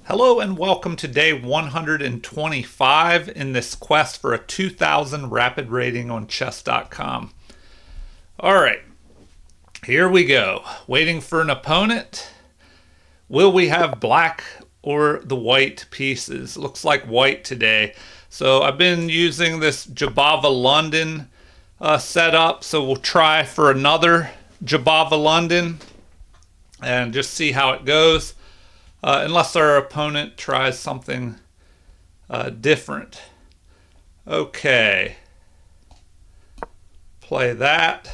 Hello and welcome to day 125 in this quest for a 2000 rapid rating on chess.com. All right, here we go. Waiting for an opponent. Will we have black or the white pieces? Looks like white today. So I've been using this Jabava London setup. So we'll try for another Jabava London and just see how it goes. Unless our opponent tries something different. Okay. Play that.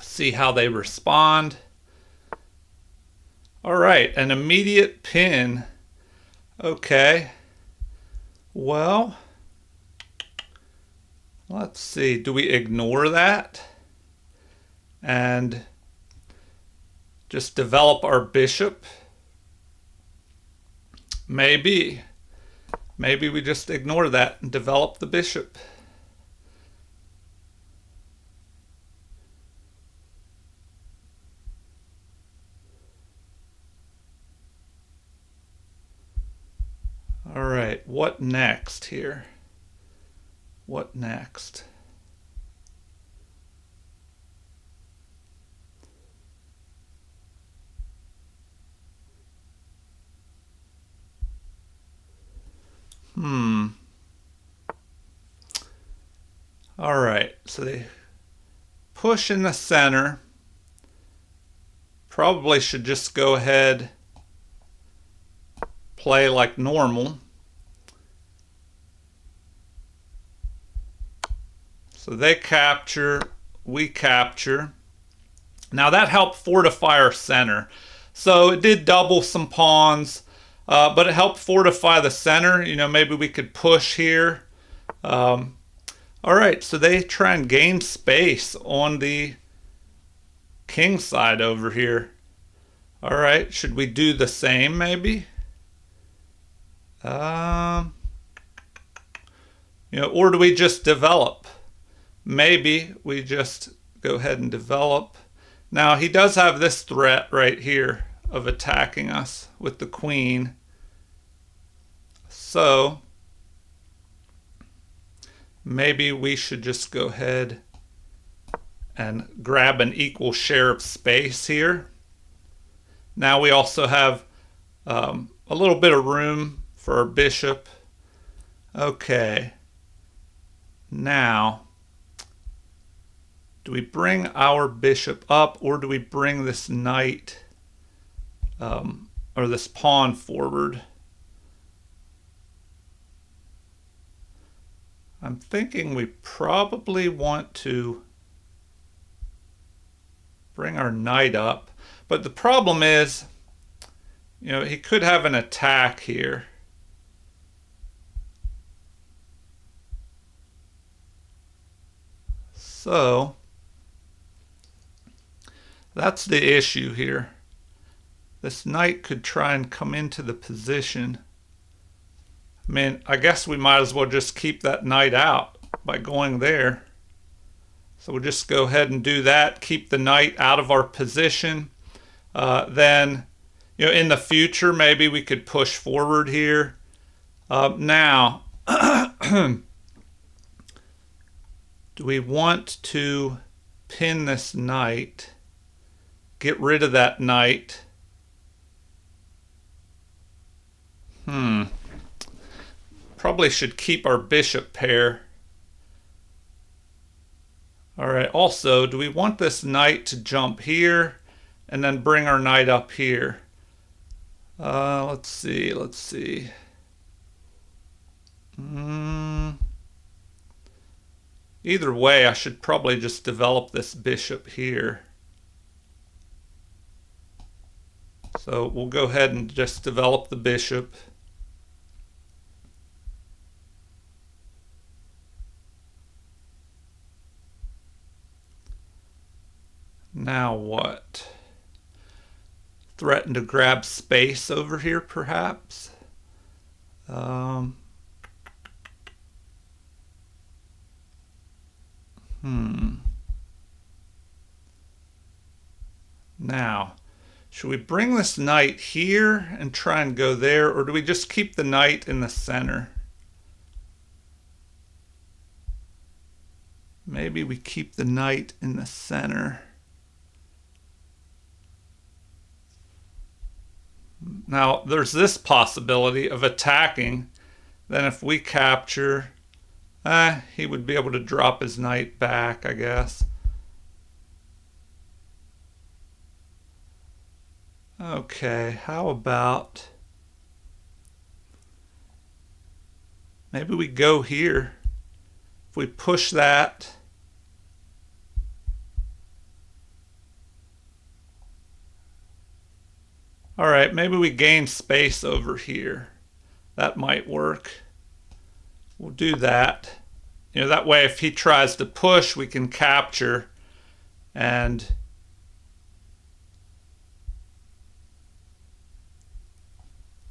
See how they respond. All right, an immediate pin. Okay. Well, let's see. Do we ignore that? And just develop our bishop? Maybe. Maybe we just ignore that and develop the bishop. All right, what next here? What next? All right, so they push in the center. Probably should just go ahead, play like normal. So they capture, we capture. Now that helped fortify our center. So it did double some pawns, but it helped fortify the center. You know, maybe we could push here. All right, so they try and gain space on the king side over here. All right, should we do the same maybe? Or do we just develop? Maybe we just go ahead and develop. Now he does have this threat right here of attacking us with the queen. So maybe we should just go ahead and grab an equal share of space here. Now we also have a little bit of room for our bishop. Okay. Now, do we bring our bishop up or do we bring this knight or this pawn forward? I'm thinking we probably want to bring our knight up. But the problem is, he could have an attack here. So that's the issue here. This knight could try and come into the position. I mean, I guess we might as well just keep that knight out by going there. So we'll just go ahead and do that, keep the knight out of our position. Then, in the future, maybe we could push forward here. Now, do we want to pin this knight? Get rid of that knight. Probably should keep our bishop pair. All right, also, do we want this knight to jump here and then bring our knight up here? Let's see. Either way, I should probably just develop this bishop here. So we'll go ahead and just develop the bishop. Now what? Threaten to grab space over here, perhaps? Now, Should we bring this knight here and try and go there, or do we just keep the knight in the center? Maybe we keep the knight in the center. Now, there's this possibility of attacking. Then if we capture, he would be able to drop his knight back, I guess. Okay, how about maybe we go here. If we push that, all right, maybe we gain space over here. That might work. We'll do that. You know, that way if he tries to push, we can capture, and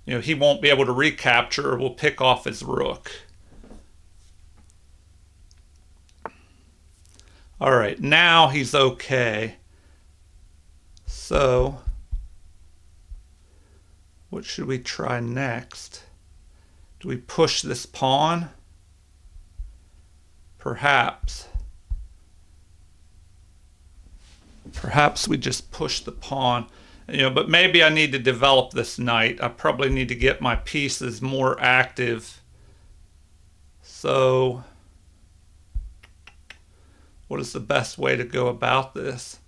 you know, he won't be able to recapture, or we'll pick off his rook. All right, now he's okay. So what should we try next? Do we push this pawn? Perhaps. Perhaps we just push the pawn. You know, but maybe I need to develop this knight. I probably need to get my pieces more active. So what is the best way to go about this?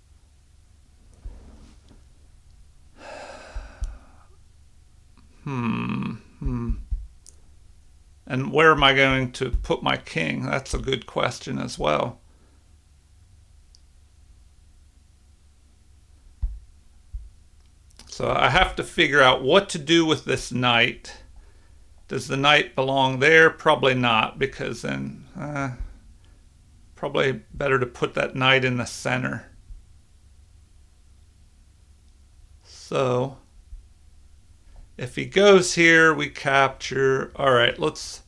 And where am I going to put my king? That's a good question as well. So I have to figure out what to do with this knight. Does the knight belong there? Probably not, because then probably better to put that knight in the center. So if he goes here, we capture. All right, let's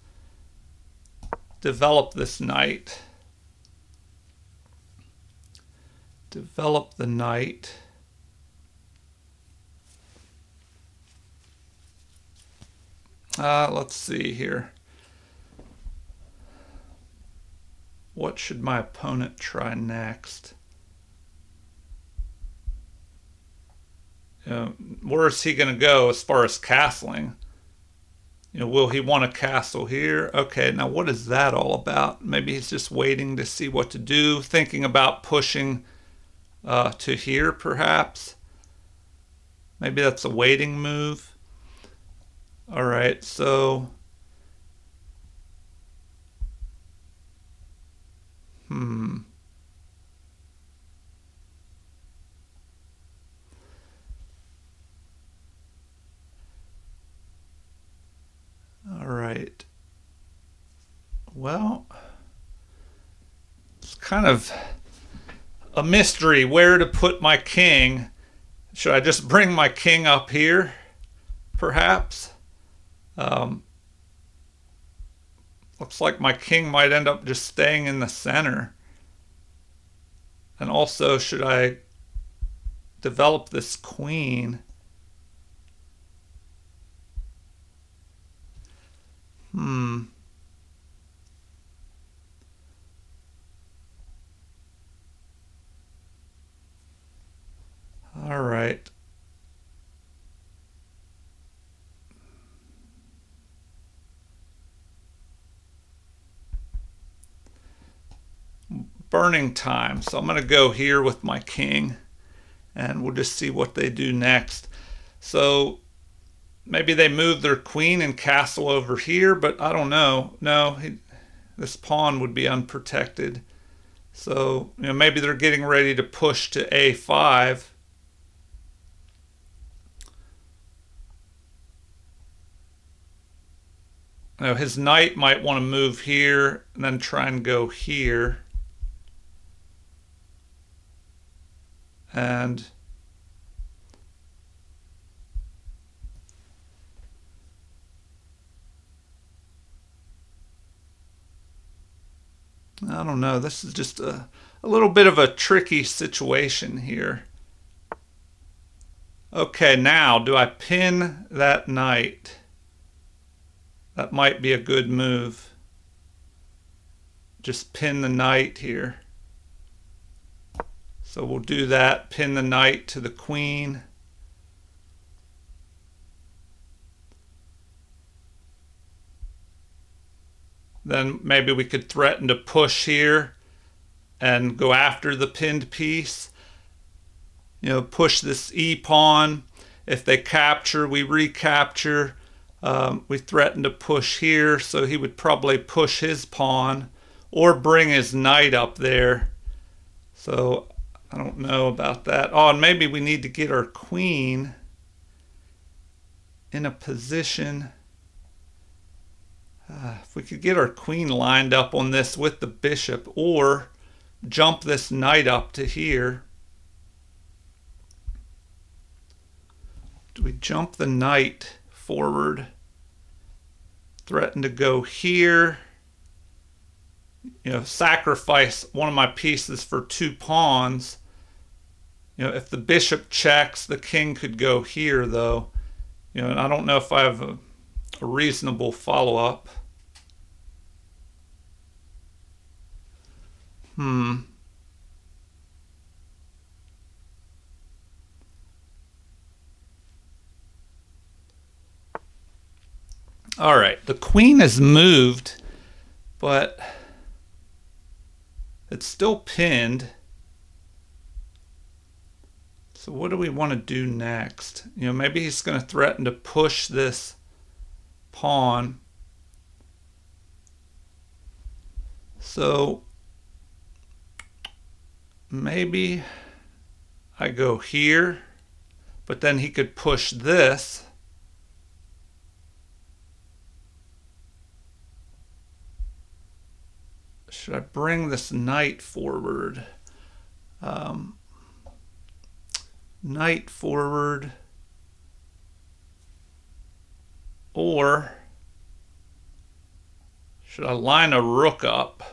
develop this knight. Develop the knight. Let's see here. What should my opponent try next? Where is he going to go as far as castling? You know, will he want a castle here? Okay, now what is that all about? Maybe he's just waiting to see what to do, thinking about pushing to here, perhaps. Maybe that's a waiting move. All right, so all right. Well, it's kind of a mystery where to put my king. Should I just bring my king up here, perhaps? Looks like my king might end up just staying in the center. And also, should I develop this queen? All right. Burning time. So I'm going to go here with my king, and we'll just see what they do next. So maybe they move their queen and castle over here, but I don't know. No, this pawn would be unprotected. So you know, maybe they're getting ready to push to a5. Now his knight might want to move here and then try and go here. And I don't know. This is just a little bit of a tricky situation here. Okay, now do I pin that knight? That might be a good move. Just pin the knight here. So we'll do that, pin the knight to the queen. Then maybe we could threaten to push here and go after the pinned piece. You know, push this e-pawn. If they capture, we recapture. We threaten to push here, so he would probably push his pawn or bring his knight up there. So I don't know about that. Oh, and maybe we need to get our queen in a position. If we could get our queen lined up on this with the bishop, or jump this knight up to here. Do we jump the knight forward? Threaten to go here. You know, sacrifice one of my pieces for 2 pawns. You know, if the bishop checks, the king could go here, though. You know, and I don't know if I have a reasonable follow-up. All right, the queen is moved, but it's still pinned. So what do we want to do next? You know, maybe he's going to threaten to push this pawn. So maybe I go here, but then he could push this. Should I bring this knight forward? Knight forward. Or should I line a rook up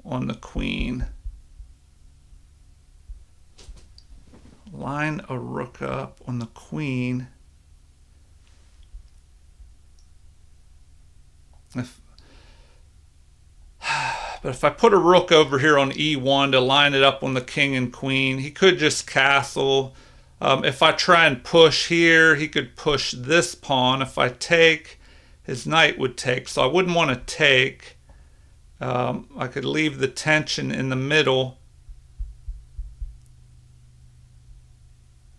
on the queen? Line a rook up on the queen. But if I put a rook over here on e1 to line it up on the king and queen, he could just castle. If I try and push here, he could push this pawn. If I take, his knight would take. So I wouldn't want to take. I could leave the tension in the middle.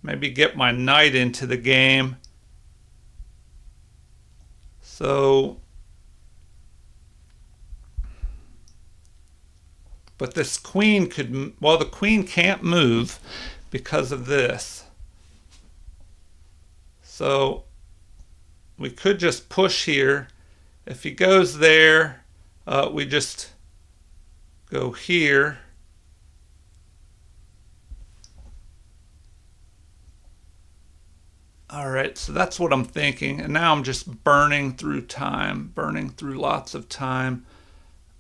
Maybe get my knight into the game. So, but this queen could, well, the queen can't move because of this. So we could just push here. If he goes there, we just go here. All right, so that's what I'm thinking. And now I'm just burning through time, burning through lots of time.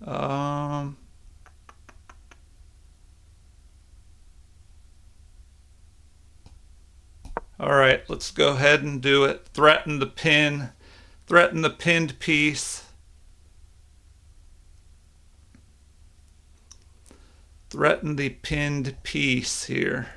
All right, let's go ahead and do it. Threaten the pin, threaten the pinned piece. Threaten the pinned piece here.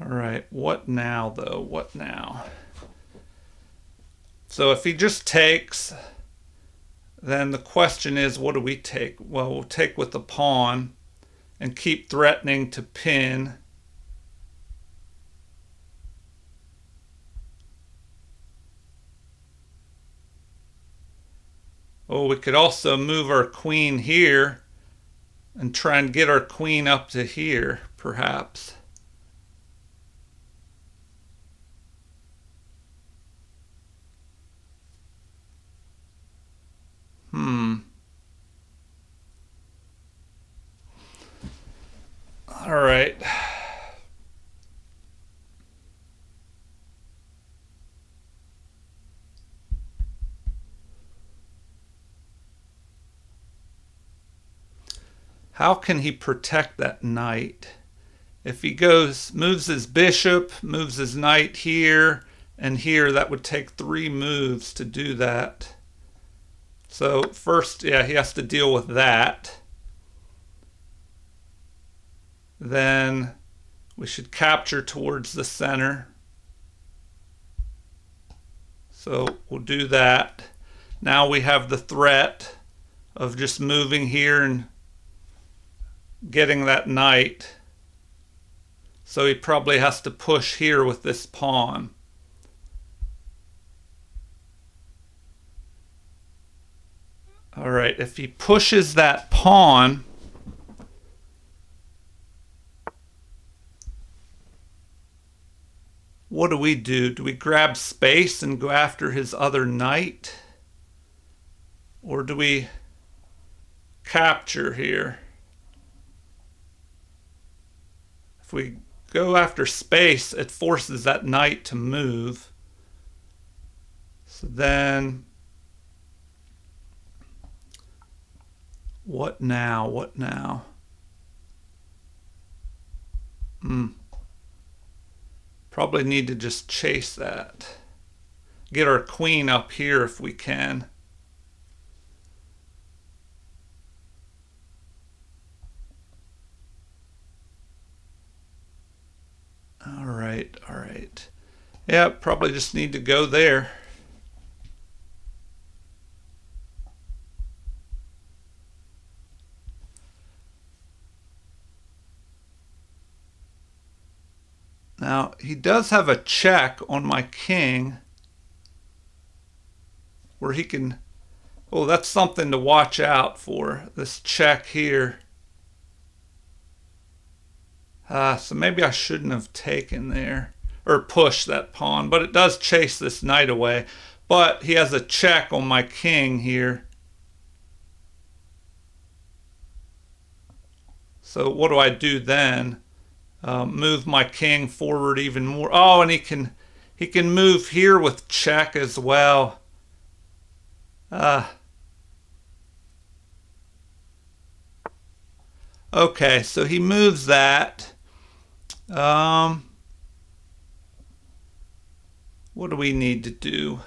All right, what now though? What now? So if he just takes, then the question is, what do we take? Well, we'll take with the pawn and keep threatening to pin. Oh, we could also move our queen here and try and get our queen up to here, perhaps. All right. How can he protect that knight? If he moves his bishop, moves his knight here and here, that would take 3 moves to do that. So first, yeah, he has to deal with that. Then we should capture towards the center. So we'll do that. Now we have the threat of just moving here and getting that knight. So he probably has to push here with this pawn. All right, if he pushes that pawn, what do we do? Do we grab space and go after his other knight? Or do we capture here? If we go after space, it forces that knight to move. So then, what now? What now? Probably need to just chase that. Get our queen up here if we can. All right, all right. Yeah, probably just need to go there. Now, he does have a check on my king where he can... Oh, that's something to watch out for, this check here. So maybe I shouldn't have taken there or pushed that pawn, but it does chase this knight away. But he has a check on my king here. So what do I do then? Move my king forward even more. Oh, and he can move here with check as well. Okay, so he moves that. What do we need to do?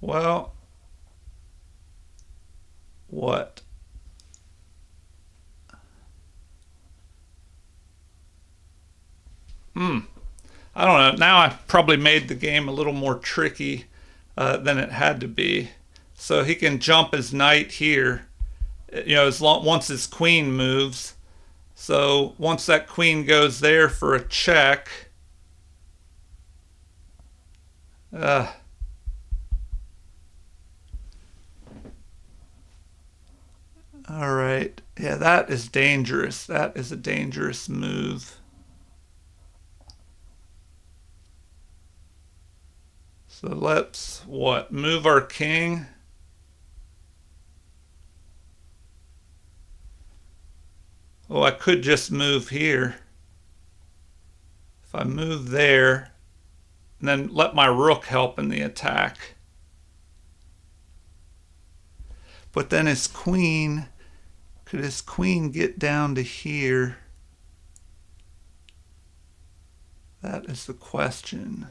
Well, what? I don't know. Now I probably made the game a little more tricky than it had to be. So he can jump his knight here, you know, once his queen moves. So once that queen goes there for a check, all right. Yeah, that is dangerous. That is a dangerous move. So let's, move our king? Oh, I could just move here. If I move there, and then let my rook help in the attack. But then his queen, could his queen get down to here? That is the question.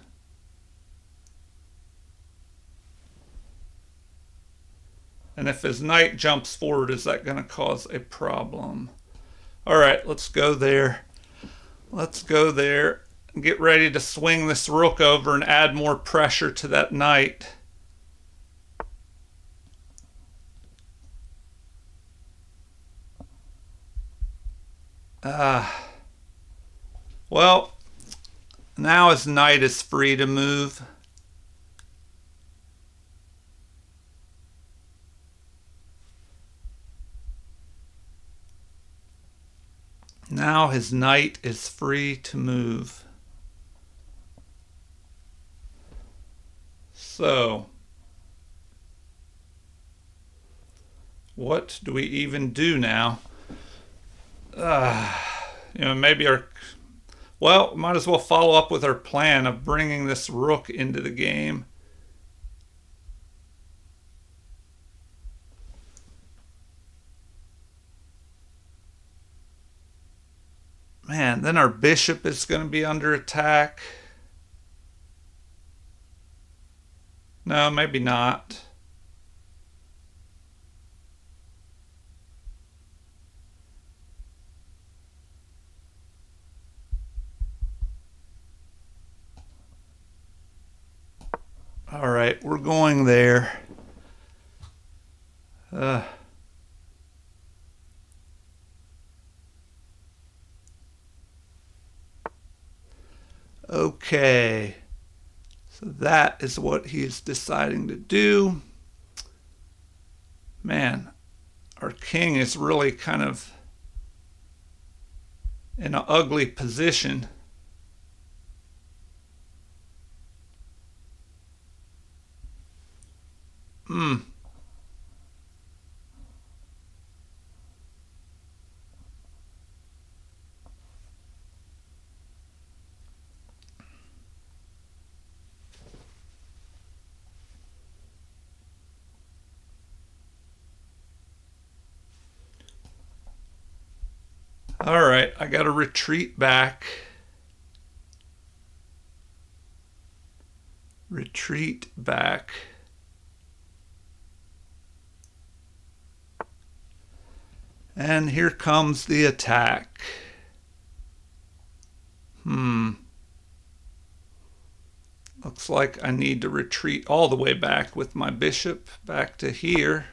And if his knight jumps forward, is that going to cause a problem? All right, let's go there. Let's go there and get ready to swing this rook over and add more pressure to that knight. Well, now his knight is free to move. Now his knight is free to move. So, what do we even do now? Maybe our... Well, might as well follow up with our plan of bringing this rook into the game. Man, then our bishop is going to be under attack. No, maybe not. All right, we're going there. Okay. So that is what he's deciding to do. Man, our king is really kind of in an ugly position. All right, I got to retreat back. Retreat back. And here comes the attack. Looks like I need to retreat all the way back with my bishop back to here.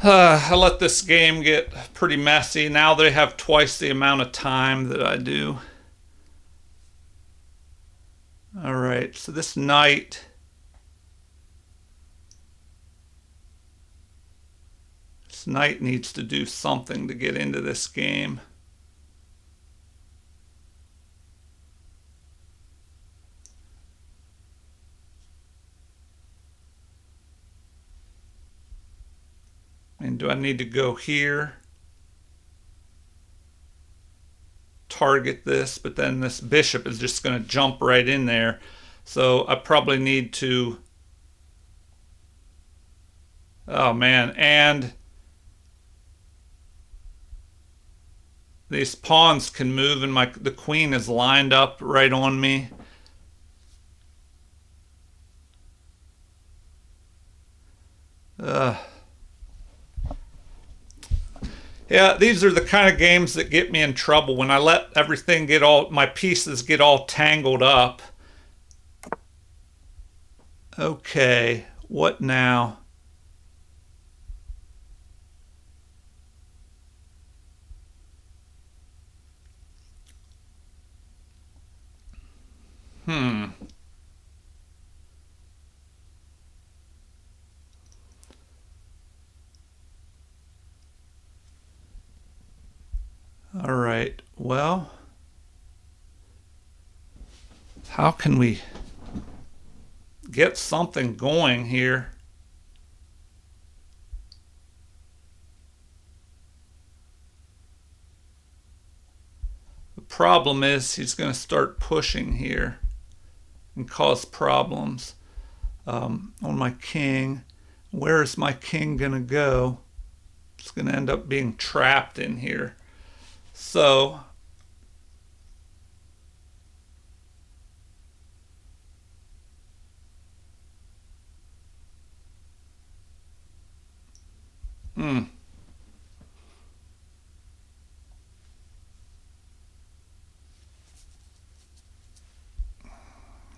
I let this game get pretty messy. Now they have twice the amount of time that I do. All right, so this knight... This knight needs to do something to get into this game. And do I need to go here? Target this, but then this bishop is just going to jump right in there. So I probably need to... Oh man, and these pawns can move and the queen is lined up right on me. Yeah, these are the kind of games that get me in trouble when I let everything get all, my pieces get all tangled up. Okay, what now? All right, well, how can we get something going here? The problem is he's going to start pushing here and cause problems on my king. Where is my king going to go? It's going to end up being trapped in here. So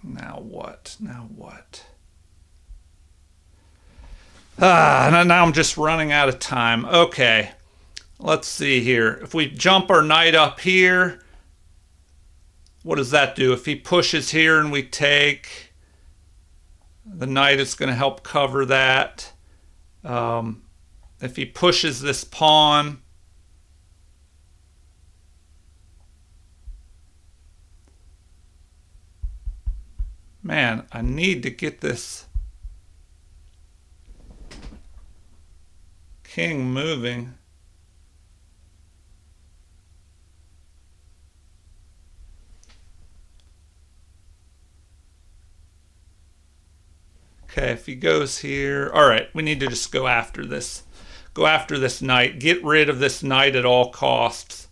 now what? Now what? Now I'm just running out of time. Okay, let's see here. If we jump our knight up here, what does that do? If he pushes here and we take, The knight is going to help cover that. If he pushes this pawn, man, I need to get this king moving. Okay, if he goes here, all right, we need to just go after this. Go after this knight. Get rid of this knight at all costs.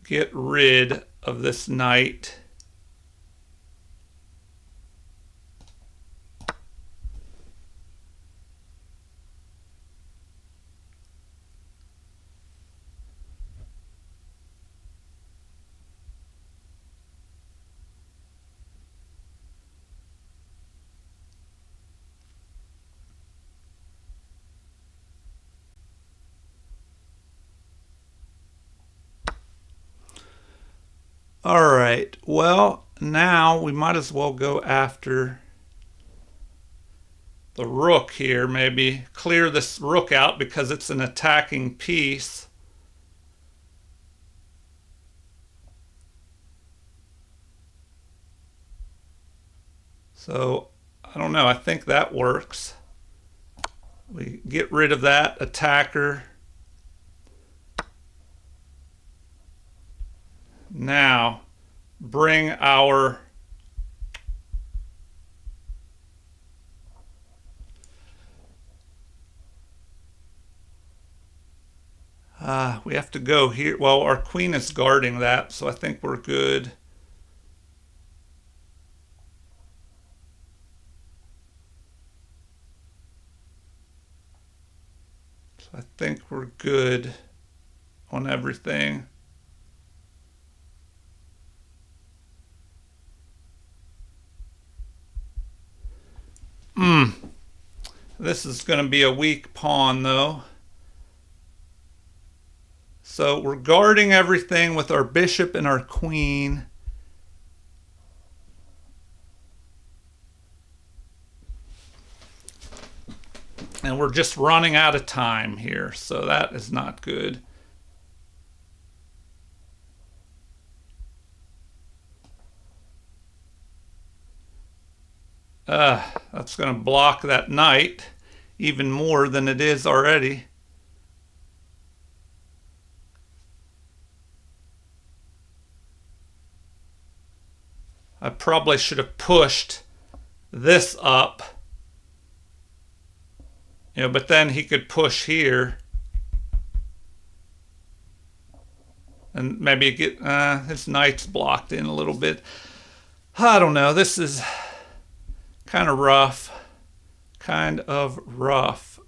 Get rid of this knight. All right, well, now we might as well go after the rook here. Maybe clear this rook out because it's an attacking piece. So, I don't know, I think that works. We get rid of that attacker. Now, bring our we have to go here. Well, our queen is guarding that, so I think we're good. So I think we're good on everything. This is going to be a weak pawn, though. So we're guarding everything with our bishop and our queen. And we're just running out of time here, so that is not good. That's going to block that knight even more than it is already. I probably should have pushed this up. But then he could push here. And maybe get his knight's blocked in a little bit. I don't know. This is kind of rough. Kind of rough.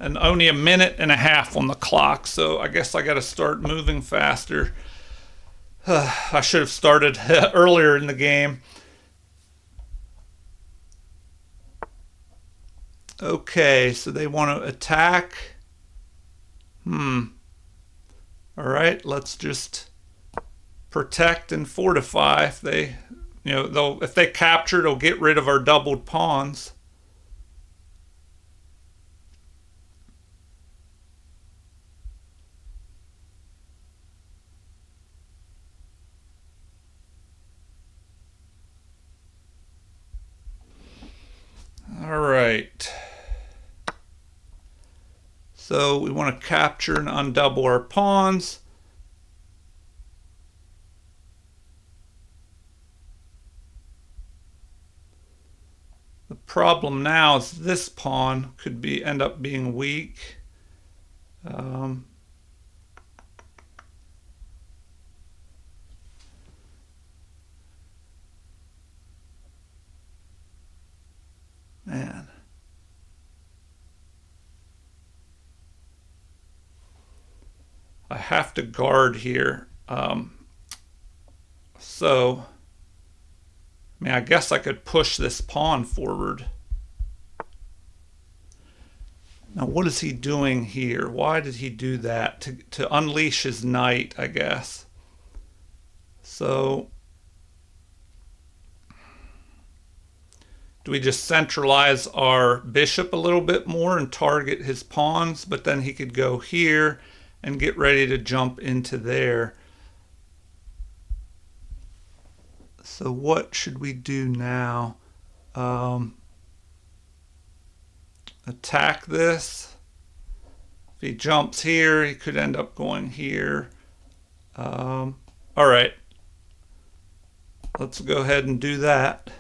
And only a minute and a half on the clock, so I guess I got to start moving faster. I should have started earlier in the game. Okay, so they want to attack. All right, let's just protect and fortify. If they, if they capture, it'll get rid of our doubled pawns. All right. So we want to capture and undouble our pawns. The problem now is this pawn could end up being weak. Man. I have to guard here. So I mean, I guess I could push this pawn forward. Now, what is he doing here? Why did he do that? To unleash his knight, I guess. So, do we just centralize our bishop a little bit more and target his pawns? But then he could go here and get ready to jump into there. So what should we do now? Attack this. If he jumps here, he could end up going here. All right. Let's go ahead and do that.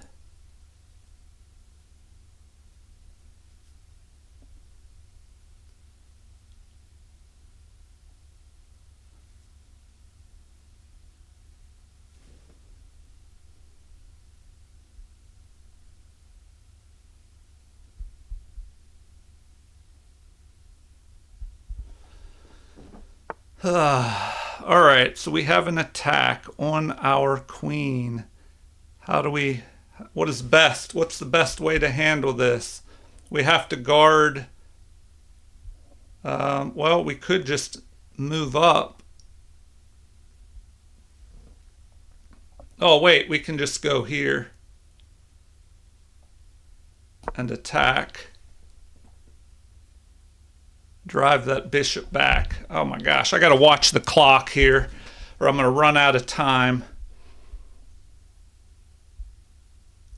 All right, so we have an attack on our queen. What is best? What's the best way to handle this? We have to guard. Well, we could just move up. Oh, wait, we can just go here and attack. Drive that bishop back. Oh my gosh, I got to watch the clock here or I'm going to run out of time.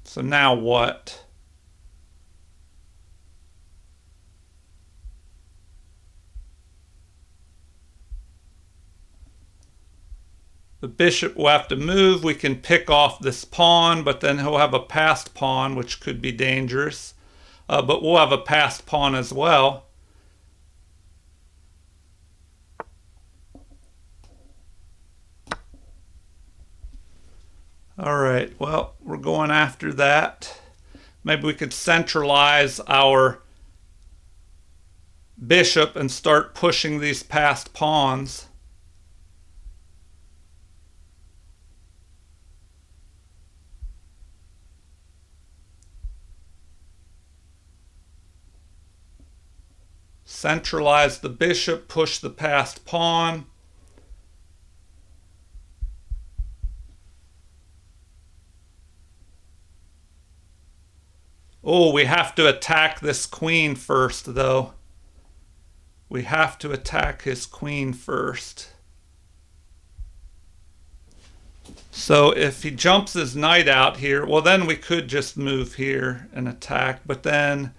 So now what? The bishop will have to move. We can pick off this pawn, but then he'll have a passed pawn, which could be dangerous. But we'll have a passed pawn as well. All right, well, we're going after that. Maybe we could centralize our bishop and start pushing these passed pawns. Centralize the bishop, push the passed pawn. Oh, we have to attack this queen first, though. We have to attack his queen first. So if he jumps his knight out here, well, then we could just move here and attack, but then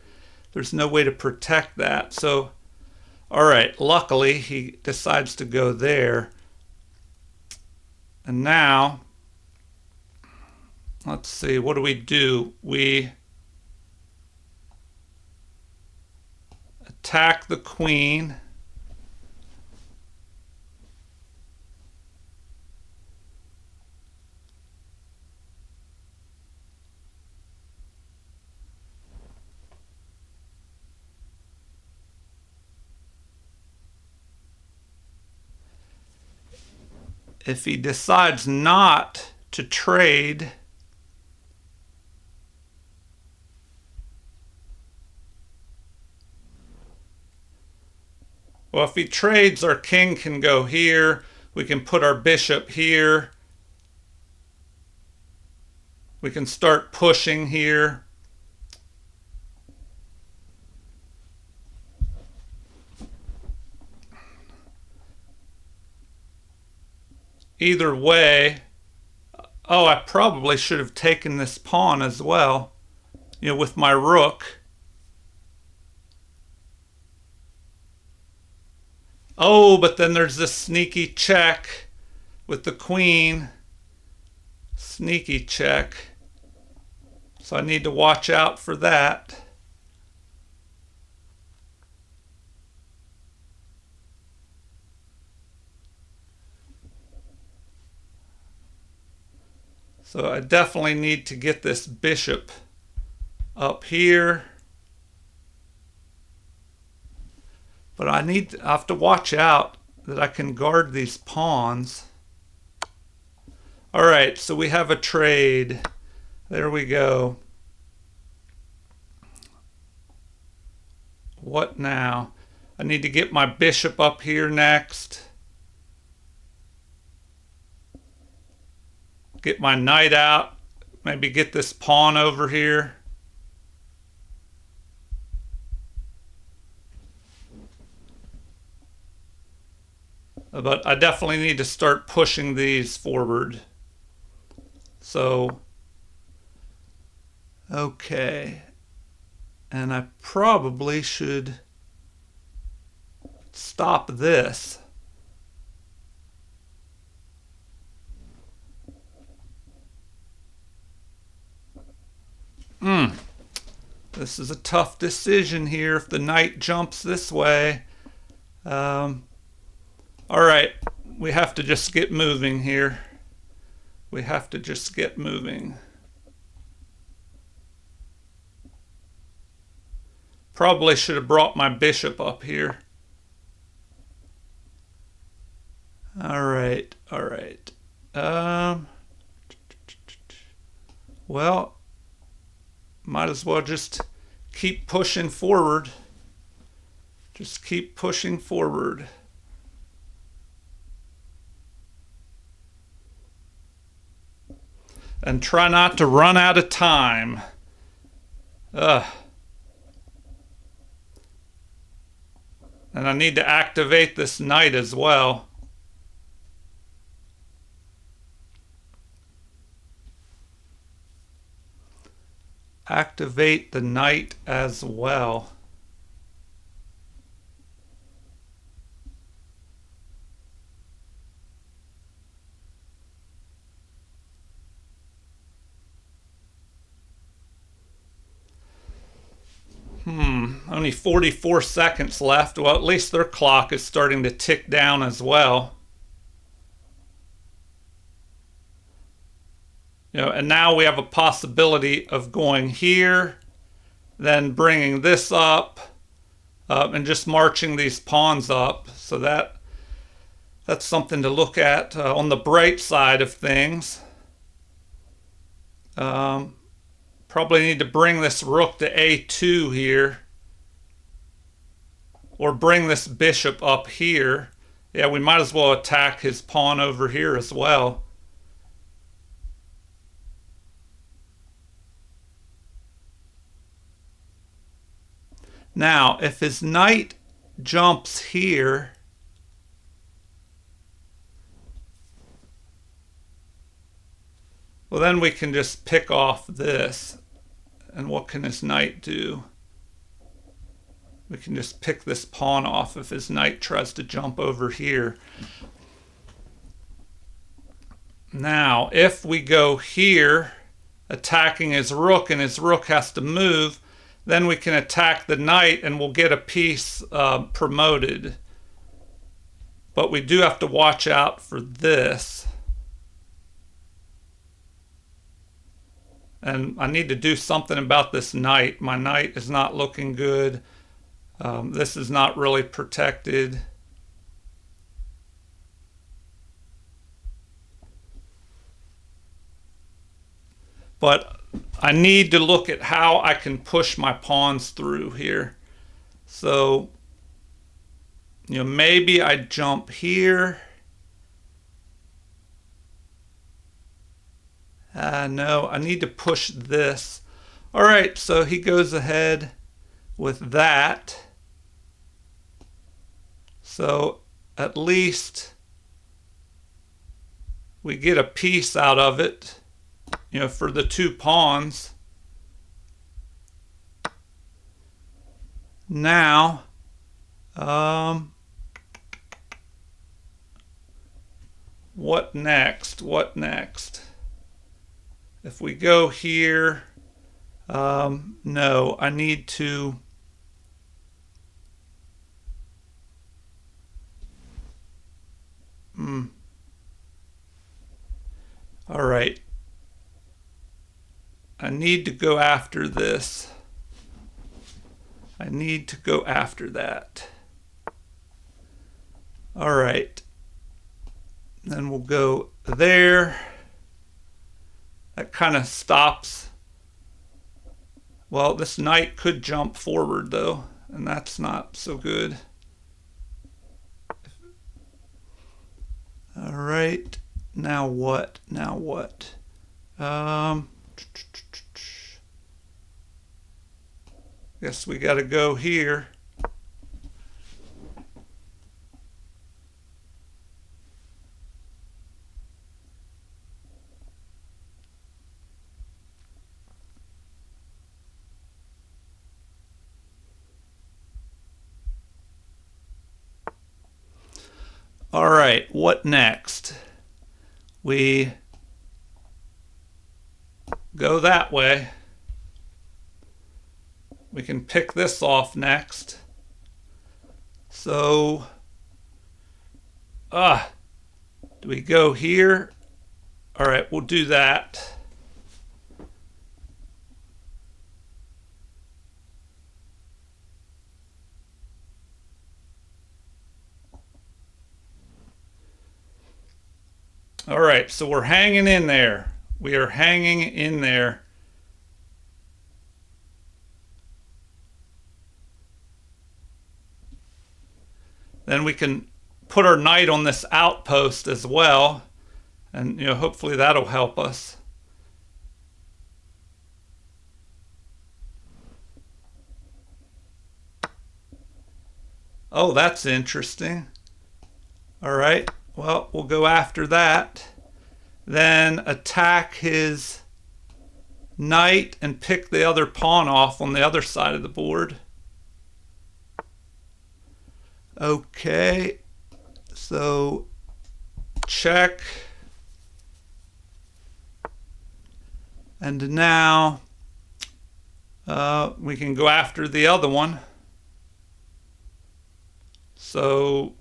there's no way to protect that. So, all right, luckily he decides to go there. And now, let's see, what do? We attack the queen. If he decides not to trade, well, if he trades, our king can go here. We can put our bishop here. We can start pushing here. Either way, oh, I probably should have taken this pawn as well, with my rook. Oh, but then there's this sneaky check with the queen. Sneaky check. So I need to watch out for that. So I definitely need to get this bishop up here. But I have to watch out that I can guard these pawns. All right, so we have a trade. There we go. What now? I need to get my bishop up here next. Get my knight out. Maybe get this pawn over here. But I definitely need to start pushing these forward. So, okay. And I probably should stop this. This is a tough decision here if the knight jumps this way. All right, we have to just get moving here. We have to just get moving. Probably should have brought my bishop up here. All right, all right. Well, might as well just keep pushing forward. Just keep pushing forward. And try not to run out of time. And I need to activate this knight as well. Activate the knight as well. Only 44 seconds left. Well, at least their clock is starting to tick down as well. And now we have a possibility of going here, then bringing this up, and just marching these pawns up. So that's something to look at on the bright side of things. Probably need to bring this rook to A2 here. Or bring this bishop up here. Yeah, we might as well attack his pawn over here as well. Now, if his knight jumps here, well, then we can just pick off this. And what can his knight do? We can just pick this pawn off if his knight tries to jump over here. Now, if we go here, attacking his rook, and his rook has to move, then we can attack the knight and we'll get a piece promoted. But we do have to watch out for this. And I need to do something about this knight. My knight is not looking good. This is not really protected. But I need to look at how I can push my pawns through here. So, maybe I jump here. No, I need to push this. All right, so he goes ahead with that. So at least we get a piece out of it, for the two pawns. Now, what next? What next? If we go here, no, I need to all right. I need to go after this. I need to go after that. All right. Then we'll go there. That kind of stops. Well, this knight could jump forward though, and that's not so good. All right, now what? Now what? Guess we got to go here. All right, what next? We go that way. We can pick this off next. So, do we go here? All right, we'll do that. All right, so we're hanging in there. We are hanging in there. Then we can put our knight on this outpost as well, and hopefully that'll help us. Oh, that's interesting. All right, well, we'll go after that. Then attack his knight and pick the other pawn off on the other side of the board. Okay, so check. And now we can go after the other one. So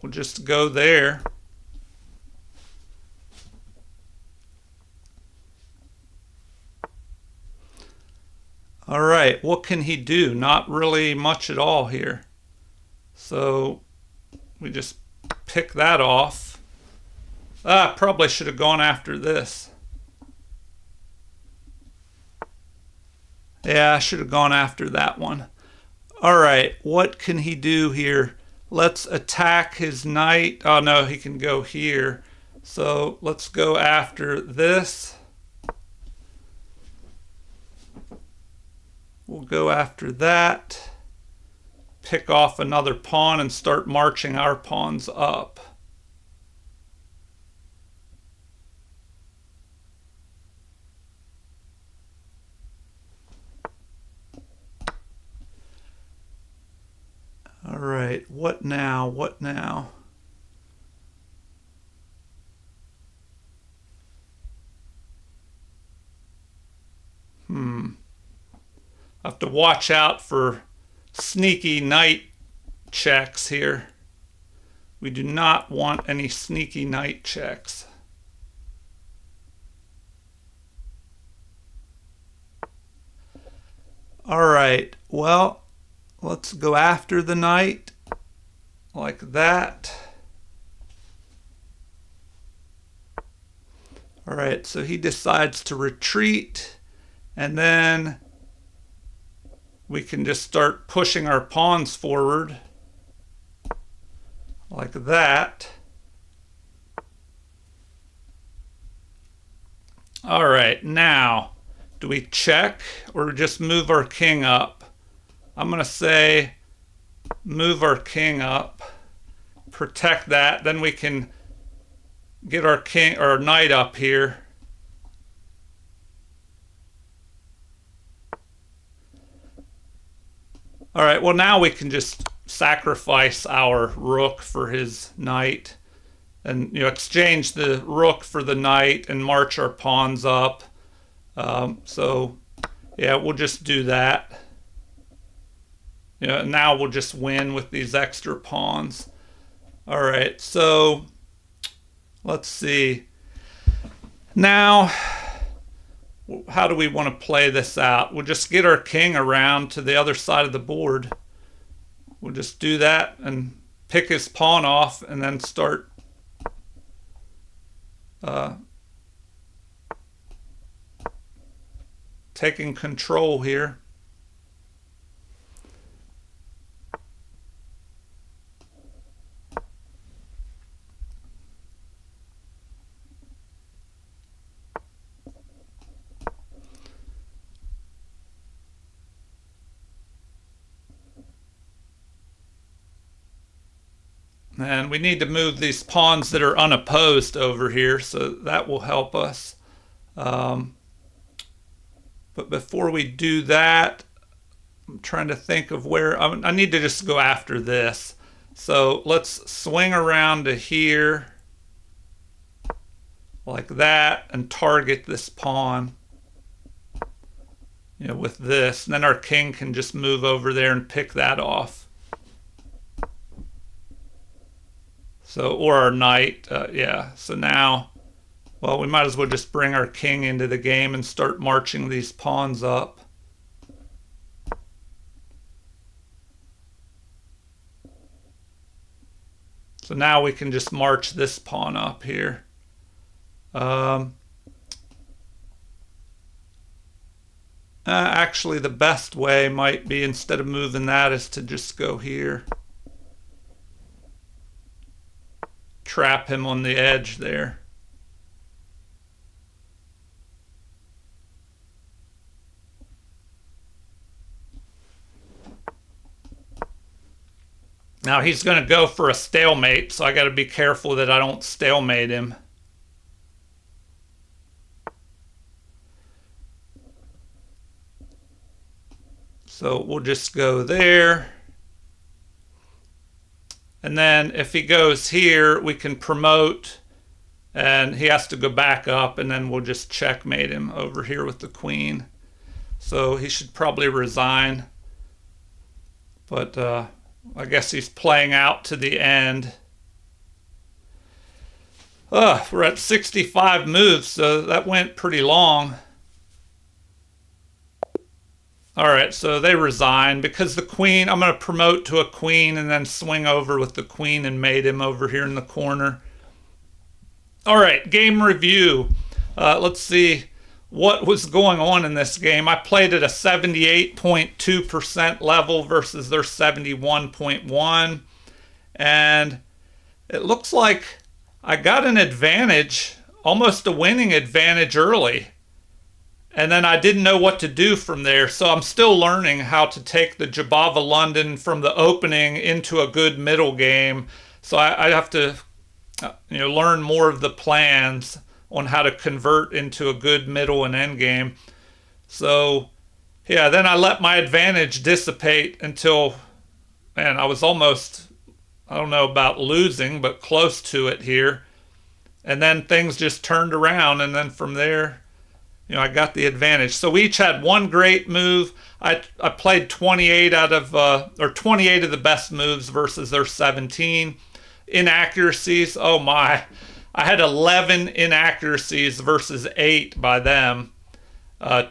we'll just go there. All right, what can he do? Not really much at all here. So we just pick that off. Probably should have gone after this. Yeah, I should have gone after that one. All right, what can he do here? Let's attack his knight. Oh no, he can go here. So let's go after this. We'll go after that. Pick off another pawn and start marching our pawns up. All right, what now? What now? I have to watch out for sneaky knight checks here. We do not want any sneaky knight checks. All right, well, let's go after the knight like that. All right, so he decides to retreat, and then we can just start pushing our pawns forward like that. All right, now, do we check or just move our king up? I'm going to say move our king up, protect that, then we can get our king or knight up here. All right, well now we can just sacrifice our rook for his knight and exchange the rook for the knight and march our pawns up. So yeah, we'll just do that. Now we'll just win with these extra pawns. All right, so let's see. Now, how do we want to play this out? We'll just get our king around to the other side of the board. We'll just do that and pick his pawn off and then start taking control here. And we need to move these pawns that are unopposed over here, so that will help us. But before we do that, I'm trying to think of where I need to just go after this. So let's swing around to here like that and target this pawn, you know, with this. And then our king can just move over there and pick that off. So, or our knight, yeah. So now, well, we might as well just bring our king into the game and start marching these pawns up. So now we can just march this pawn up here. Actually, the best way might be, instead of moving that, is to just go here. Trap him on the edge there. Now he's going to go for a stalemate, so I got to be careful that I don't stalemate him. So we'll just go there. And then if he goes here, we can promote, and he has to go back up, and then we'll just checkmate him over here with the queen. So he should probably resign. But I guess he's playing out to the end. We're at 65 moves, so that went pretty long. All right, so they resign because the queen, I'm going to promote to a queen and then swing over with the queen and mate him over here in the corner. All right, game review. Let's see what was going on in this game. I played at a 78.2% level versus their 71.1%. And it looks like I got an advantage, almost a winning advantage early. And then I didn't know what to do from there. So I'm still learning how to take the Jabava London from the opening into a good middle game. So I have to learn more of the plans on how to convert into a good middle and end game. So yeah, then I let my advantage dissipate until, man, I was almost, I don't know about losing, but close to it here. And then things just turned around, and then from there, I got the advantage. So we each had one great move. I played 28 out of, or 28 of the best moves versus their 17. Inaccuracies, oh my. I had 11 inaccuracies versus 8 by them.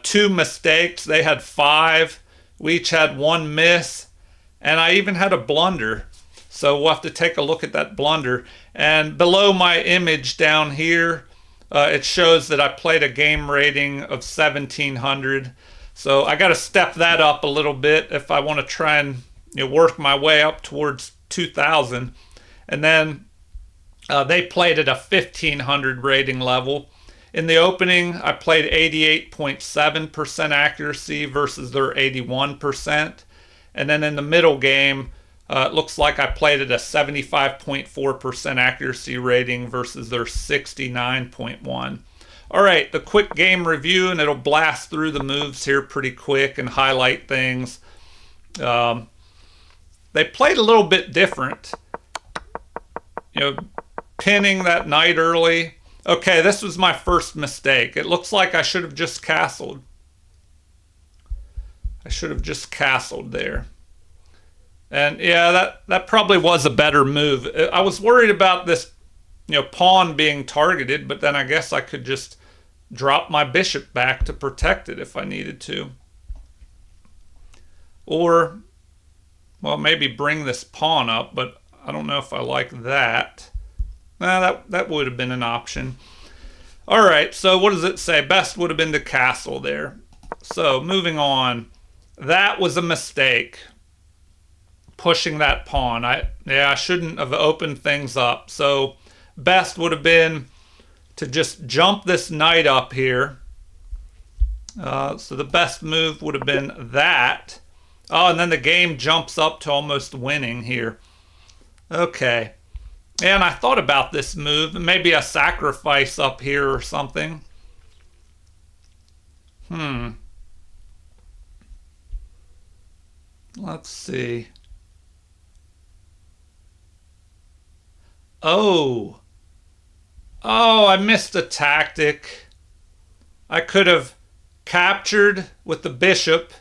2 mistakes, they had 5. We each had 1 miss. And I even had a blunder. So we'll have to take a look at that blunder. And below my image down here, it shows that I played a game rating of 1700. So I got to step that up a little bit if I want to try and work my way up towards 2000. And then they played at a 1500 rating level. In the opening, I played 88.7% accuracy versus their 81%. And then in the middle game, it looks like I played at a 75.4% accuracy rating versus their 69.1%. All right, the quick game review, and it'll blast through the moves here pretty quick and highlight things. They played a little bit different. Pinning that knight early. Okay, this was my first mistake. It looks like I should have just castled. I should have just castled there. And yeah, that probably was a better move. I was worried about this, pawn being targeted, but then I guess I could just drop my bishop back to protect it if I needed to. Or, well, maybe bring this pawn up, but I don't know if I like that. That would have been an option. All right, so what does it say? Best would have been to castle there. So moving on, that was a mistake. Pushing that pawn. I shouldn't have opened things up. So best would have been to just jump this knight up here. So the best move would have been that. Oh, and then the game jumps up to almost winning here. Okay. And I thought about this move. Maybe a sacrifice up here or something. Let's see. Oh. Oh, I missed a tactic. I could have captured with the bishop.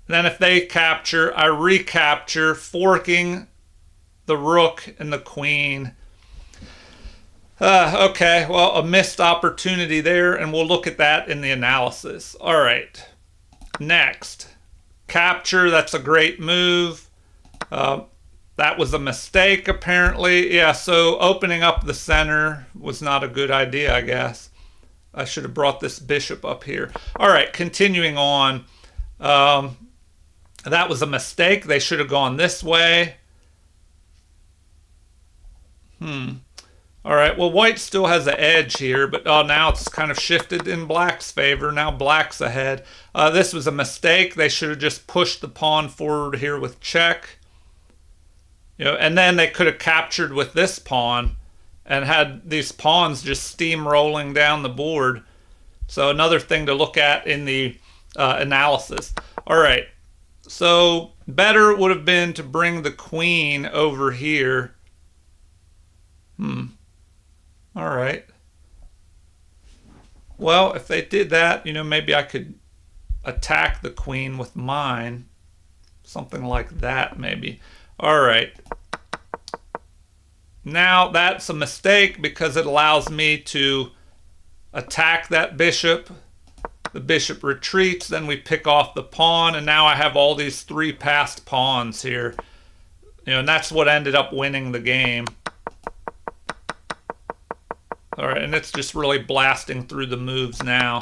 Then if they capture, I recapture, forking the rook and the queen. Okay, well, a missed opportunity there, and we'll look at that in the analysis. All right, next. Capture, that's a great move. That was a mistake, apparently. Yeah, so opening up the center was not a good idea, I guess. I should have brought this bishop up here. All right, continuing on. That was a mistake. They should have gone this way. All right, well, white still has an edge here, but now it's kind of shifted in black's favor. Now black's ahead. This was a mistake. They should have just pushed the pawn forward here with check. And then they could have captured with this pawn and had these pawns just steamrolling down the board. So another thing to look at in the analysis. All right, so better would have been to bring the queen over here. All right. Well, if they did that, maybe I could attack the queen with mine. Something like that, maybe. All right. Now that's a mistake because it allows me to attack that bishop. The bishop retreats, then we pick off the pawn, and now I have all these 3 passed pawns here. And that's what ended up winning the game. All right, and it's just really blasting through the moves now.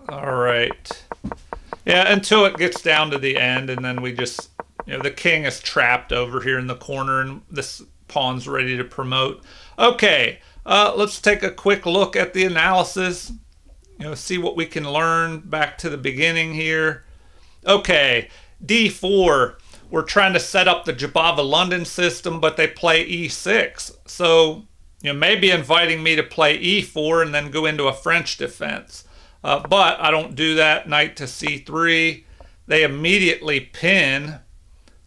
All right. Yeah, until it gets down to the end, and then we just, the king is trapped over here in the corner, and this pawn's ready to promote. Okay, let's take a quick look at the analysis. See what we can learn back to the beginning here. Okay, d4. We're trying to set up the Jabava-London system, but they play e6. So, maybe inviting me to play e4 and then go into a French defense. But I don't do that. Knight to c3. They immediately pin.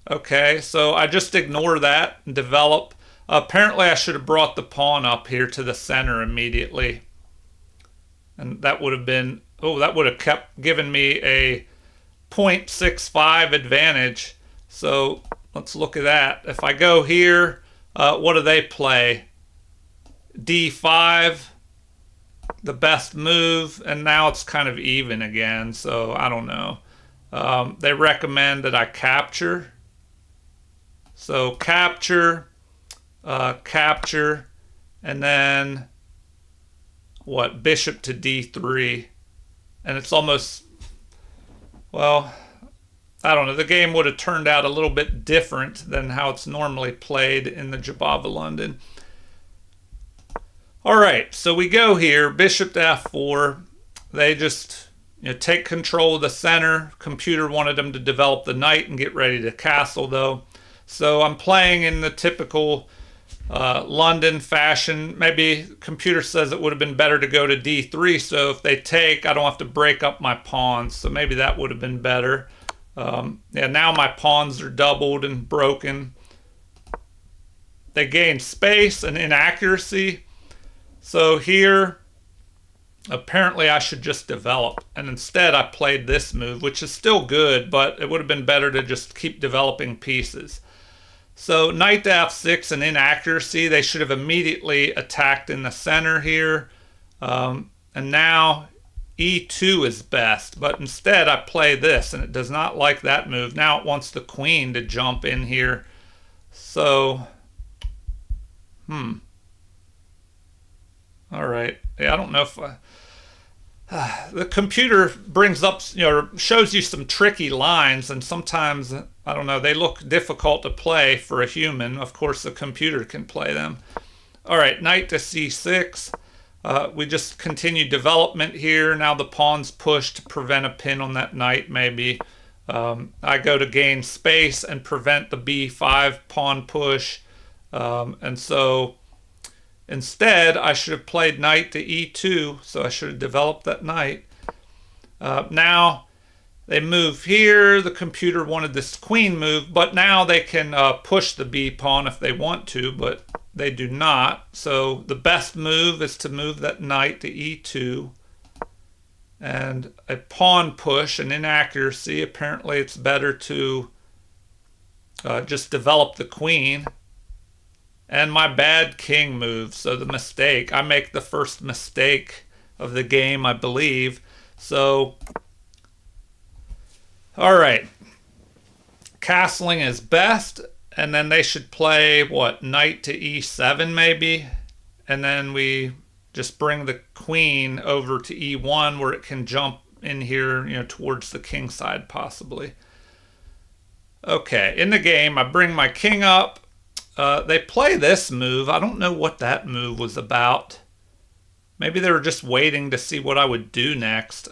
Okay, so I just ignore that and develop. Apparently, I should have brought the pawn up here to the center immediately. And that would have been, that would have kept giving me a 0.65 advantage. So let's look at that. If I go here, what do they play? d5, the best move, and now it's kind of even again, so I don't know. They recommend that I capture. So capture, capture, and then what? Bishop to d3. And it's almost, well, I don't know. The game would have turned out a little bit different than how it's normally played in the Jabava-London. All right, so we go here, bishop to f4. They just take control of the center. Computer wanted them to develop the knight and get ready to castle, though. So I'm playing in the typical London fashion. Maybe computer says it would have been better to go to d3, so if they take, I don't have to break up my pawns. So maybe that would have been better. Yeah, now my pawns are doubled and broken. They gain space and inaccuracy. So here, apparently I should just develop. And instead I played this move, which is still good, but it would have been better to just keep developing pieces. So knight to f6 and inaccuracy. They should have immediately attacked in the center here. And now e2 is best, but instead I play this, and it does not like that move. Now it wants the queen to jump in here. So, all right. Yeah, I don't know if the computer brings up, shows you some tricky lines, and sometimes, I don't know, they look difficult to play for a human. Of course, the computer can play them. All right, knight to c6. We just continue development here. Now the pawn's pushed to prevent a pin on that knight, maybe. I go to gain space and prevent the b5 pawn push. And so instead, I should have played knight to e2, so I should have developed that knight. Now they move here. The computer wanted this queen move, but now they can push the b pawn if they want to, but they do not. So the best move is to move that knight to e2. And a pawn push, an inaccuracy. Apparently it's better to just develop the queen. And my bad king move, so the mistake. I make the first mistake of the game, I believe. So, all right. Castling is best, and then they should play, what, knight to e7 maybe? And then we just bring the queen over to e1 where it can jump in here, towards the king side possibly. Okay, in the game, I bring my king up. They play this move. I don't know what that move was about. Maybe they were just waiting to see what I would do next.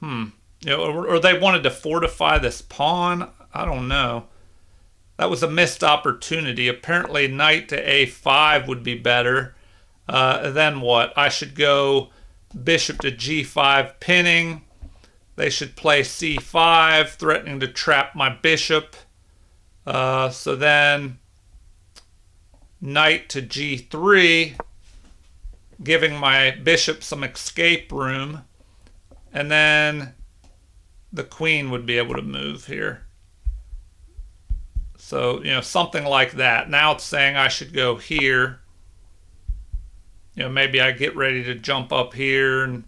Or they wanted to fortify this pawn. I don't know. That was a missed opportunity. Apparently knight to a5 would be better. Then what? I should go bishop to g5 pinning. They should play c5, threatening to trap my bishop. So then knight to g3, giving my bishop some escape room. And then the queen would be able to move here. So, something like that. Now it's saying I should go here. Maybe I get ready to jump up here. And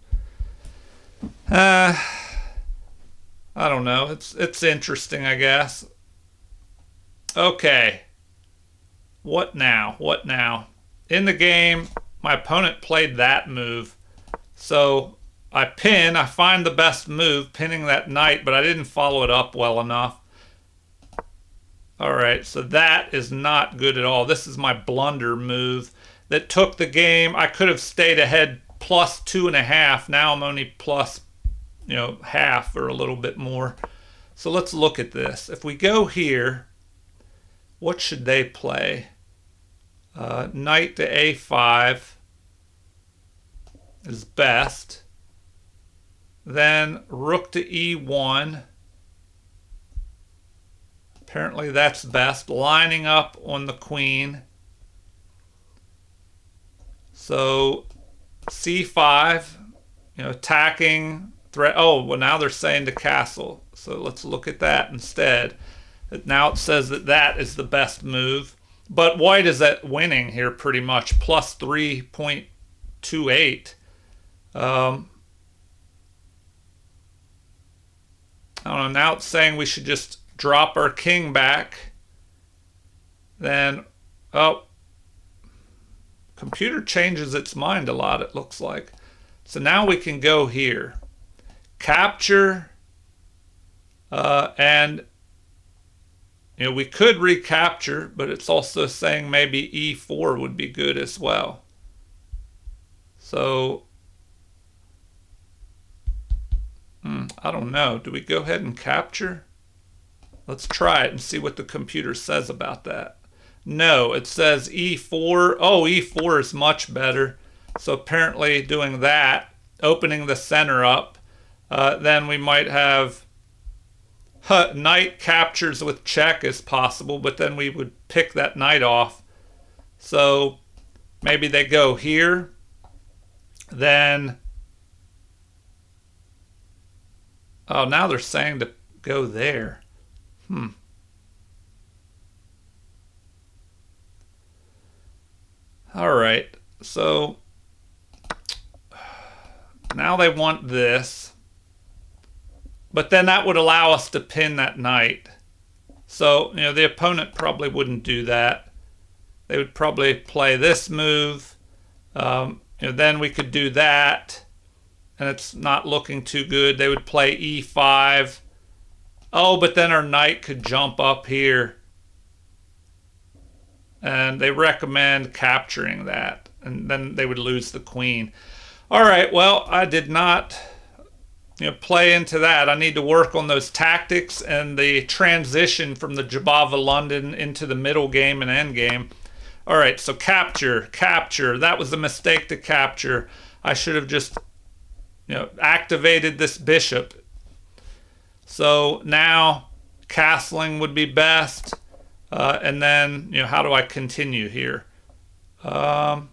I don't know. It's interesting, I guess. Okay. What now? What now? In the game, my opponent played that move. So I find the best move, pinning that knight, but I didn't follow it up well enough. All right, so that is not good at all. This is my blunder move that took the game. I could have stayed ahead plus 2.5. Now I'm only plus, half or a little bit more. So let's look at this. If we go here, what should they play? Knight to a5 is best. Then rook to e1. Apparently that's best. Lining up on the queen. So c5, attacking threat. Oh, well, now they're saying to castle. So let's look at that instead. Now it says that is the best move. But white is at winning here pretty much, plus 3.28. I don't know, now it's saying we should just drop our king back. Then, computer changes its mind a lot, it looks like. So now we can go here. Capture, and we could recapture, but it's also saying maybe e4 would be good as well. So, I don't know. Do we go ahead and capture? Let's try it and see what the computer says about that. No, it says e4. Oh, e4 is much better. So apparently doing that, opening the center up, then we might have knight captures with check is possible, but then we would pick that knight off. So maybe they go here. Then, oh, now they're saying to go there. All right, so now they want this, but then that would allow us to pin that knight. So, the opponent probably wouldn't do that. They would probably play this move. then we could do that, and it's not looking too good. They would play e5. Oh, but then our knight could jump up here. And they recommend capturing that, and then they would lose the queen. All right, well, I did not play into that. I need to work on those tactics and the transition from the Jabava London into the middle game and end game. All right, so capture. That was a mistake to capture. I should have just activated this bishop. So now castling would be best. And then, how do I continue here? Now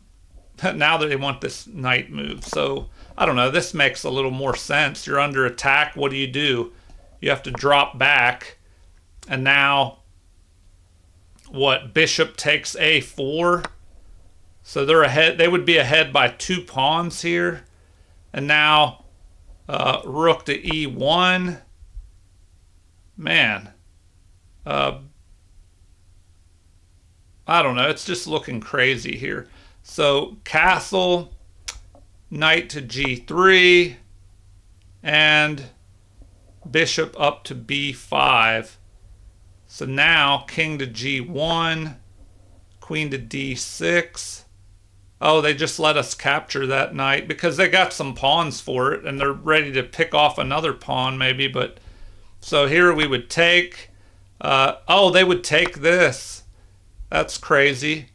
that they want this knight move. So, I don't know. This makes a little more sense. You're under attack. What do? You have to drop back. And now, what? Bishop takes a4. So they're ahead. They would be ahead by 2 pawns here. And now, rook to e1. Man. I don't know. It's just looking crazy here. So castle, knight to g3, and bishop up to b5. So now king to g1, queen to d6. Oh, they just let us capture that knight because they got some pawns for it, and they're ready to pick off another pawn maybe. But so here we would take. Oh, they would take this. That's crazy.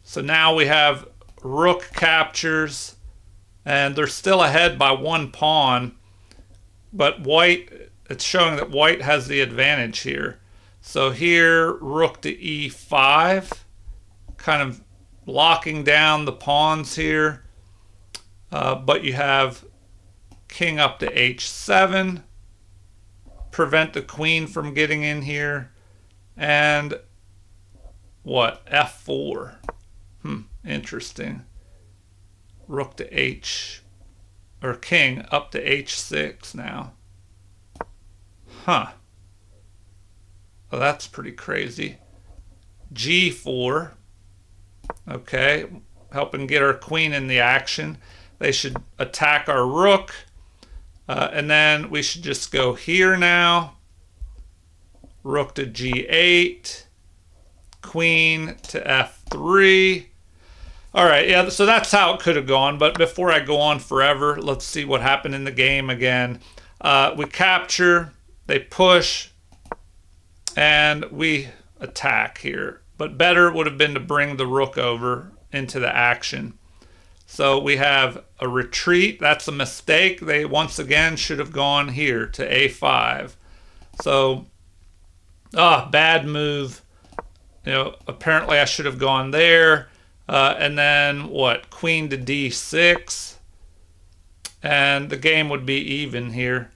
So now we have rook captures, and they're still ahead by 1 pawn, but white, it's showing that white has the advantage here. So here, rook to e5, kind of locking down the pawns here, but you have king up to h7, prevent the queen from getting in here, and what? f4. Interesting. Rook to king up to h6 now. Huh. Well, that's pretty crazy. g4. Okay. Helping get our queen in the action. They should attack our rook. And then we should just go here now. Rook to g8. Queen to f3. All right, yeah, so that's how it could have gone. But before I go on forever, let's see what happened in the game again. We capture, they push, and we attack here. But better would have been to bring the rook over into the action. So we have a retreat. That's a mistake. They once again should have gone here to a5. So, bad move. Apparently I should have gone there. And then what? Queen to d6. And the game would be even here.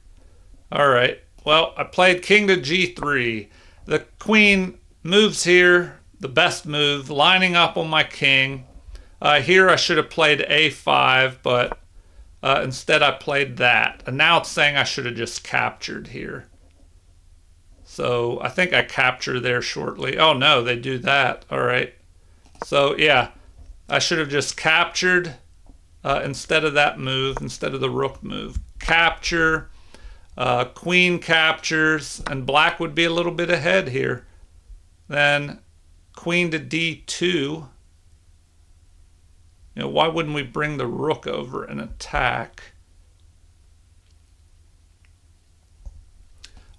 All right. Well, I played king to g3. The queen moves here. The best move. Lining up on my king. Here I should have played a5, but instead I played that. And now it's saying I should have just captured here. So I think I capture there shortly. Oh no, they do that. All right. So yeah, I should have just captured instead of that move, instead of the rook move. Capture, queen captures, and black would be a little bit ahead here. Then queen to d2. Why wouldn't we bring the rook over and attack?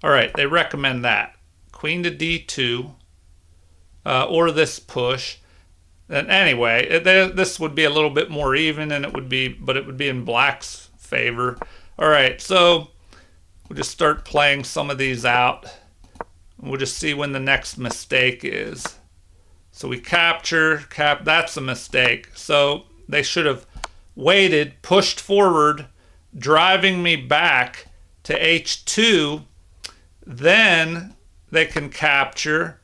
All right, they recommend that. Queen to d2, or this push. And anyway, this would be a little bit more even, and it would be in black's favor. All right, so we'll just start playing some of these out. We'll just see when the next mistake is. So we capture, that's a mistake. So they should have waited, pushed forward, driving me back to h2. Then they can capture.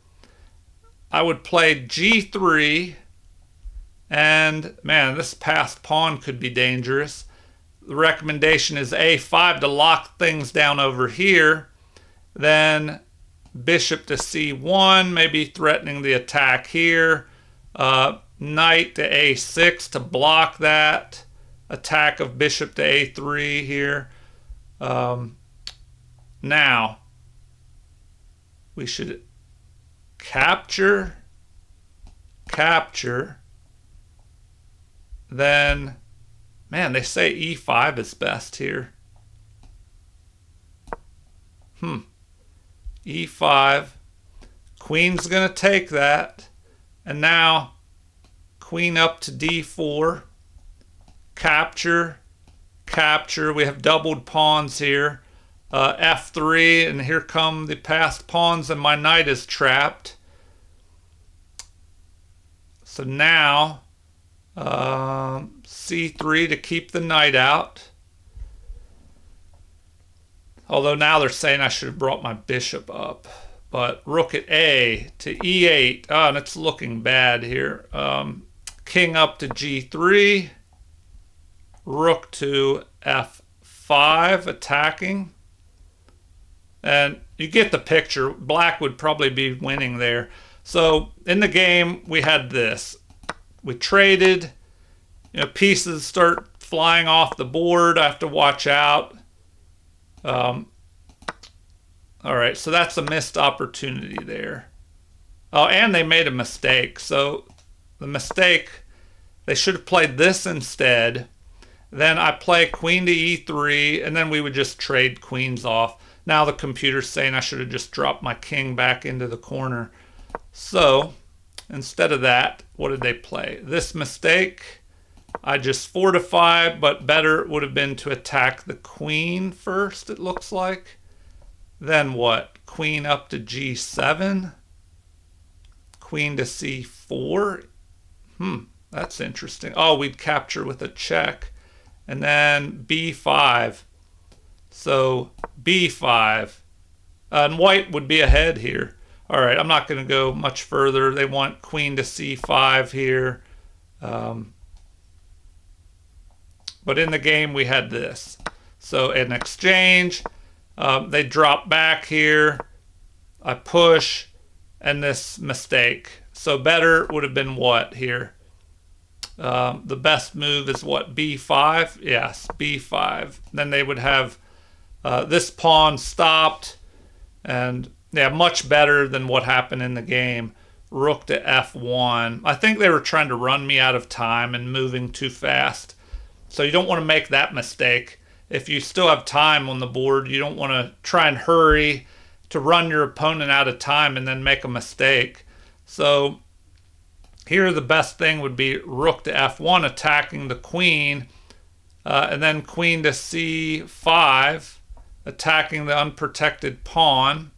I would play g3. And man, this passed pawn could be dangerous. The recommendation is a5 to lock things down over here. Then bishop to c1, maybe threatening the attack here. Knight to a6 to block that. attack of bishop to a3 here. Now, we should capture, then, man, they say e5 is best here. E5, queen's gonna take that, and now queen up to d4, capture, we have doubled pawns here, f3, and here come the passed pawns, and my knight is trapped. So now, c3 to keep the knight out. Although now they're saying I should have brought my bishop up. But rook at a to e8. Oh, and it's looking bad here. King up to g3. Rook to f5, attacking. And you get the picture. Black would probably be winning there. So in the game, we had this. We traded. Pieces start flying off the board. I have to watch out. All right, so that's a missed opportunity there. Oh, and they made a mistake. So the mistake, they should have played this instead. Then I play queen to e3, and then we would just trade queens off. Now the computer's saying I should have just dropped my king back into the corner. So instead of that, what did they play? This mistake, I just fortify, but better would have been to attack the queen first, it looks like. Then what? Queen up to g7. Queen to c4. That's interesting. Oh, we'd capture with a check. And then b5. So b5. And white would be ahead here. All right, I'm not going to go much further. They want queen to c5 here. But in the game, we had this. So in exchange, they drop back here. I push, and this mistake. So better would have been what here? The best move is what, b5? Yes, b5. Then they would have this pawn stopped, and yeah, much better than what happened in the game. Rook to f1. I think they were trying to run me out of time and moving too fast. So you don't want to make that mistake. If you still have time on the board, you don't want to try and hurry to run your opponent out of time and then make a mistake. So here the best thing would be rook to f1, attacking the queen, and then queen to c5, attacking the unprotected pawn,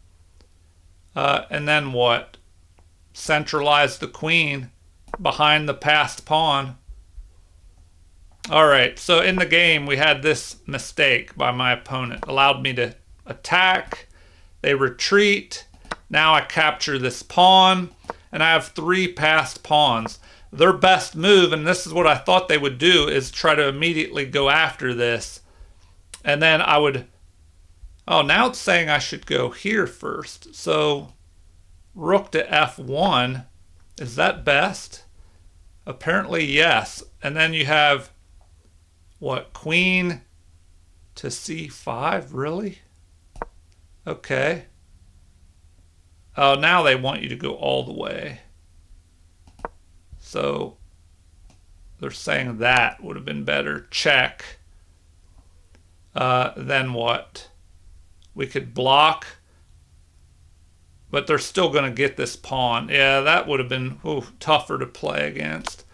and then what? Centralize the queen behind the passed pawn. All right, so in the game, we had this mistake by my opponent. Allowed me to attack. They retreat. Now I capture this pawn, and I have 3 passed pawns. Their best move, and this is what I thought they would do, is try to immediately go after this. And then I would... Oh, now it's saying I should go here first. So rook to f1. Is that best? Apparently, yes. And then you have... what, queen to c5? Really? Okay. Oh, now they want you to go all the way. So they're saying that would have been better. Check. Then what? We could block, but they're still going to get this pawn. Yeah, that would have been tougher to play against.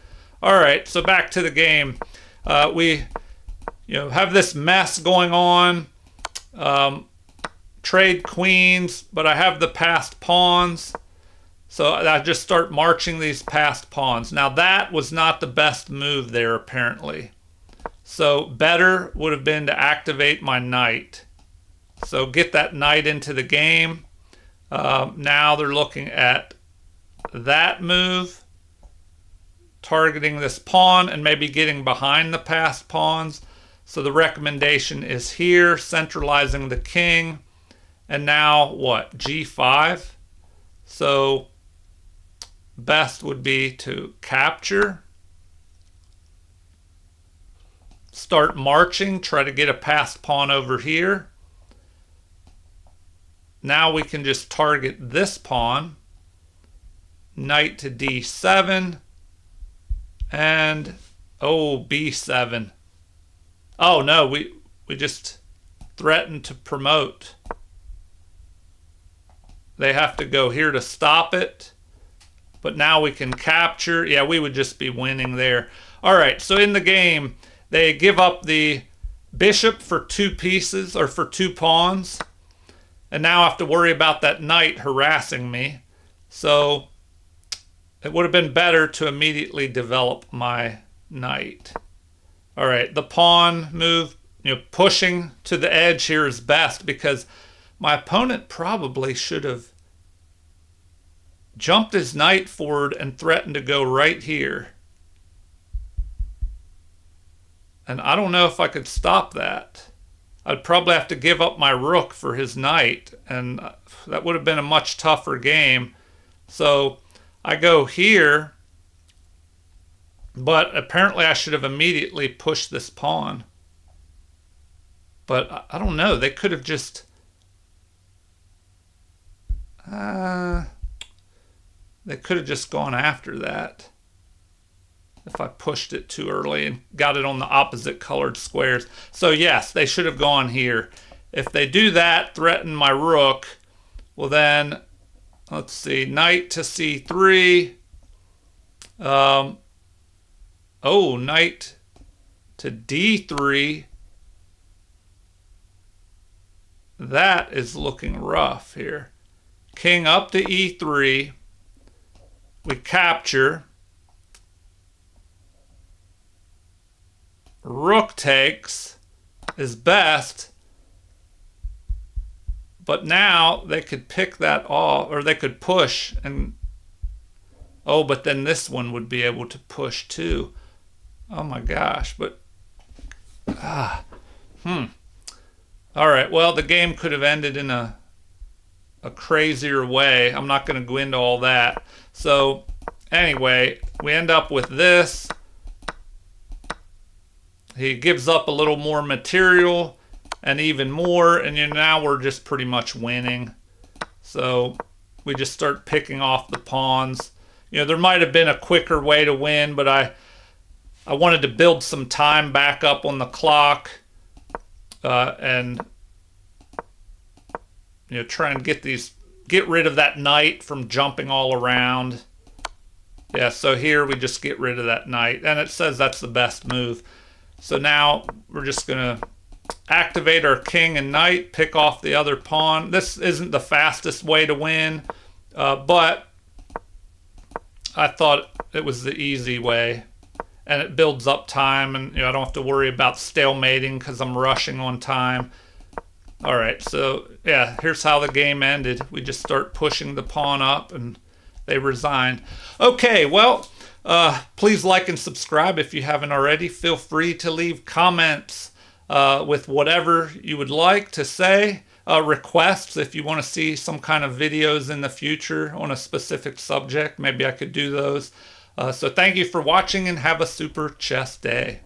All right, so back to the game. We have this mess going on. Trade queens, but I have the passed pawns. So I just start marching these passed pawns. Now that was not the best move there, apparently. So better would have been to activate my knight. So get that knight into the game. Now they're looking at that move, targeting this pawn and maybe getting behind the passed pawns. So the recommendation is here, centralizing the king. And now what? G5. So best would be to capture. start marching, try to get a passed pawn over here. Now we can just target this pawn. Knight to d7. And, oh, b7. Oh, no, we just threatened to promote. They have to go here to stop it. But now we can capture. Yeah, we would just be winning there. All right, so in the game, they give up the bishop for 2 pieces, or for 2 pawns. And now I have to worry about that knight harassing me. So it would have been better to immediately develop my knight. All right, the pawn move, pushing to the edge here is best, because my opponent probably should have jumped his knight forward and threatened to go right here. And I don't know if I could stop that. I'd probably have to give up my rook for his knight, and that would have been a much tougher game. So I go here, but apparently I should have immediately pushed this pawn. But I don't know, they could have just... they could have just gone after that if I pushed it too early and got it on the opposite colored squares. So yes, they should have gone here. If they do that, threaten my rook, well then, let's see, knight to c3. Oh, knight to d3. That is looking rough here. King up to e3. We capture. Rook takes is best, but now they could pick that off, or they could push, and oh, but then this one would be able to push too. Oh my gosh, but all right, well, the game could have ended in a crazier way. I'm not going to go into all that. So anyway, we end up with this. He gives up a little more material and even more, and now we're just pretty much winning. So we just start picking off the pawns. There might have been a quicker way to win, but I wanted to build some time back up on the clock, and try and get rid of that knight from jumping all around. Yeah, so here we just get rid of that knight, and it says that's the best move. So now we're just going to activate our king and knight, pick off the other pawn. This isn't the fastest way to win, but I thought it was the easy way. And it builds up time, and I don't have to worry about stalemating because I'm rushing on time. All right, so yeah, here's how the game ended. We just start pushing the pawn up, and they resigned. Okay, well... please like and subscribe if you haven't already. Feel free to leave comments with whatever you would like to say. Requests if you want to see some kind of videos in the future on a specific subject. Maybe I could do those. So thank you for watching, and have a super chess day.